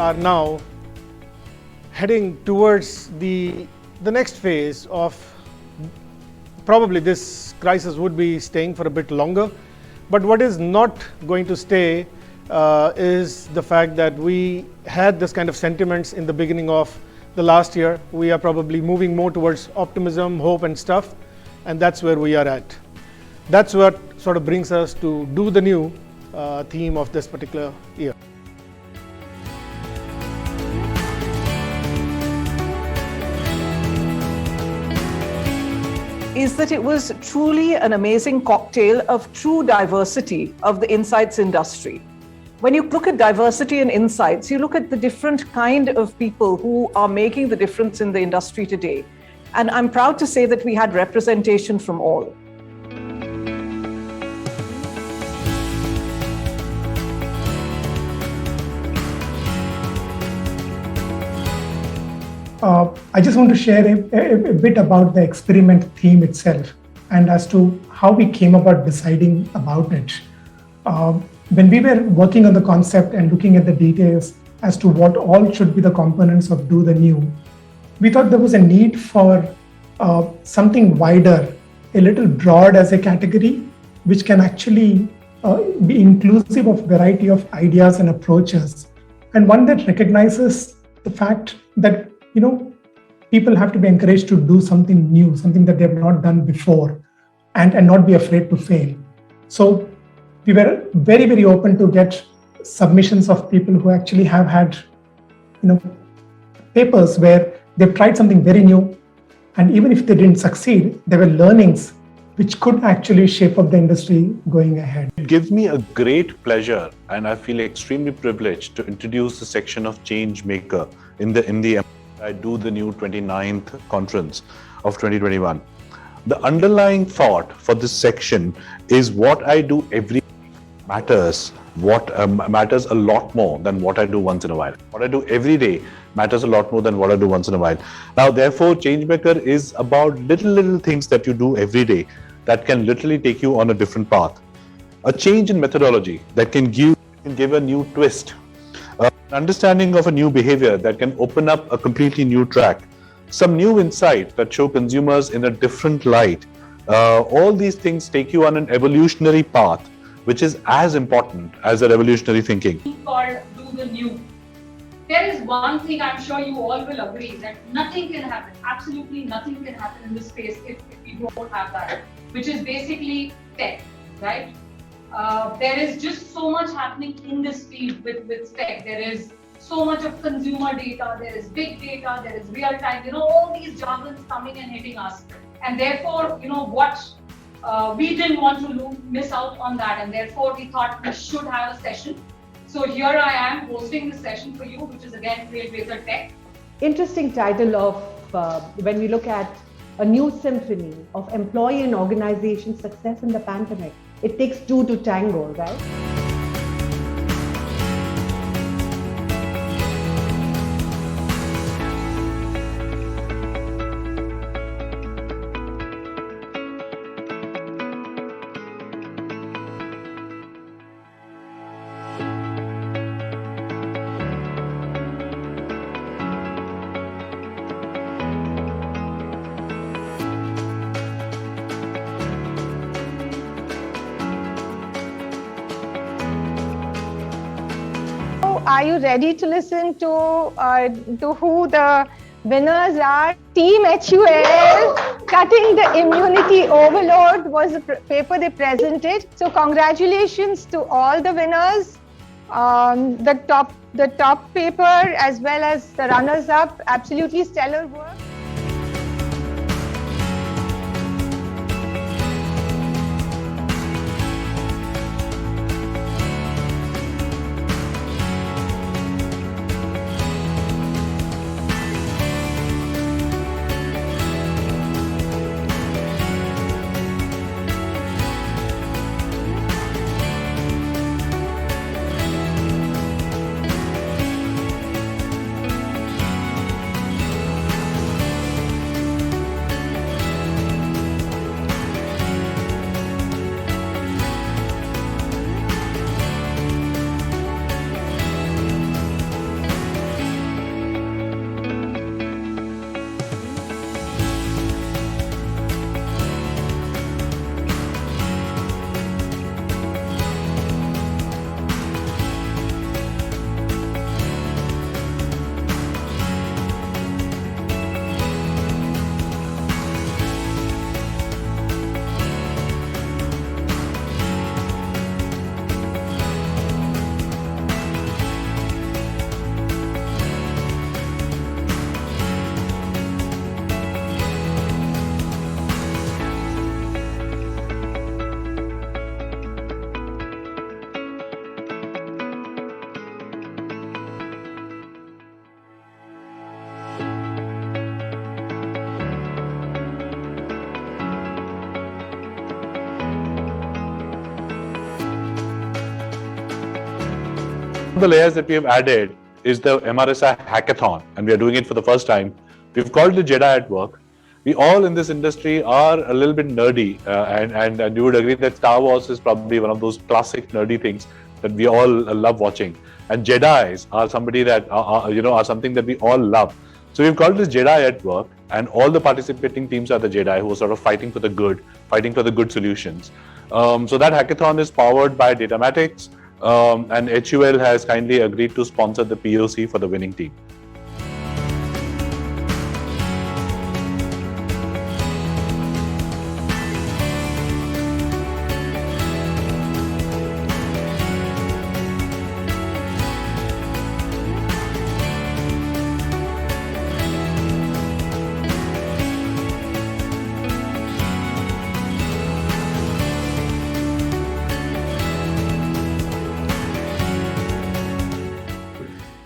are now heading towards the next phase of, probably this crisis would be staying for a bit longer, but what is not going to stay is the fact that we had this kind of sentiments in the beginning of the last year. We are probably moving more towards optimism, hope and stuff, and that's where we are at. That's what sort of brings us to do the new theme of this particular year. Is that it was truly an amazing cocktail of true diversity of the insights industry. When you look at diversity and insights, you look at the different kind of people who are making the difference in the industry today. And I'm proud to say that we had representation from all. I just want to share a bit about the experiment theme itself and as to how we came about deciding about it. When we were working on the concept and looking at the details as to what all should be the components of Do the New, we thought there was a need for something wider, a little broad as a category, which can actually be inclusive of variety of ideas and approaches, and one that recognizes the fact that people have to be encouraged to do something new, something that they have not done before, and not be afraid to fail. So we were very, very open to get submissions of people who actually have had, papers where they've tried something very new, and even if they didn't succeed, there were learnings which could actually shape up the industry going ahead. It gives me a great pleasure, and I feel extremely privileged to introduce the section of Change Maker in the I Do the New 29th conference of 2021. The underlying thought for this section is what I do every day matters. What matters a lot more than what I do once in a while. What I do every day matters a lot more than what I do once in a while. Now, therefore, Changemaker is about little things that you do every day that can literally take you on a different path. A change in methodology that can give a new twist. Understanding of a new behavior that can open up a completely new track. Some new insights that show consumers in a different light. All these things take you on an evolutionary path, which is as important as the revolutionary thinking. Called Do the New. There is one thing I'm sure you all will agree, that nothing can happen, absolutely nothing can happen in this space if we don't have that, which is basically tech, right? There is just so much happening in this field with tech. There is so much of consumer data, there is big data, there is real time, all these jargons coming and hitting us. And therefore, we didn't want to miss out on that, and therefore we thought we should have a session. So here I am hosting this session for you, which is again Trailblazer Tech. Interesting title of when we look at a new symphony of employee and organization success in the pandemic. It takes two to tango, right? Are you ready to listen to who the winners are? Team HUL, Cutting the Immunity Overload was the paper they presented. So congratulations to all the winners. The top paper as well as the runners-up, absolutely stellar work. the layers that we have added is the MRSI hackathon, and we are doing it for the first time. We've called it Jedi at Work. We all in this industry are a little bit nerdy, and you would agree that Star Wars is probably one of those classic nerdy things that we all love watching. And Jedis are somebody that are something that we all love. So we've called this Jedi at Work, and all the participating teams are the Jedi who are sort of fighting for the good solutions. So that hackathon is powered by Datamatics, and HUL has kindly agreed to sponsor the POC for the winning team.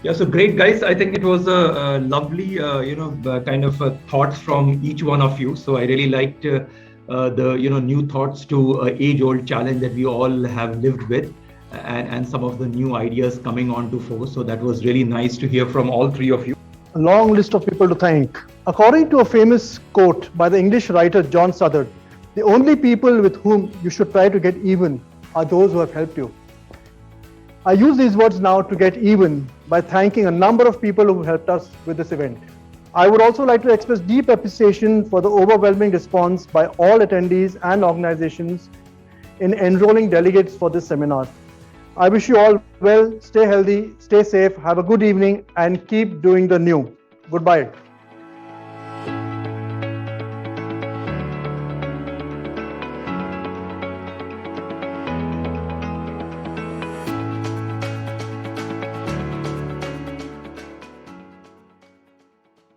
Yeah, so great, guys. I think it was a lovely, kind of thoughts from each one of you. So I really liked the, new thoughts to age-old challenge that we all have lived with, and some of the new ideas coming on to force. So that was really nice to hear from all three of you. A long list of people to thank. According to a famous quote by the English writer John Southard, the only people with whom you should try to get even are those who have helped you. I use these words now to get even by thanking a number of people who helped us with this event. I would also like to express deep appreciation for the overwhelming response by all attendees and organizations in enrolling delegates for this seminar. I wish you all well, stay healthy, stay safe, have a good evening, and keep doing the new. Goodbye.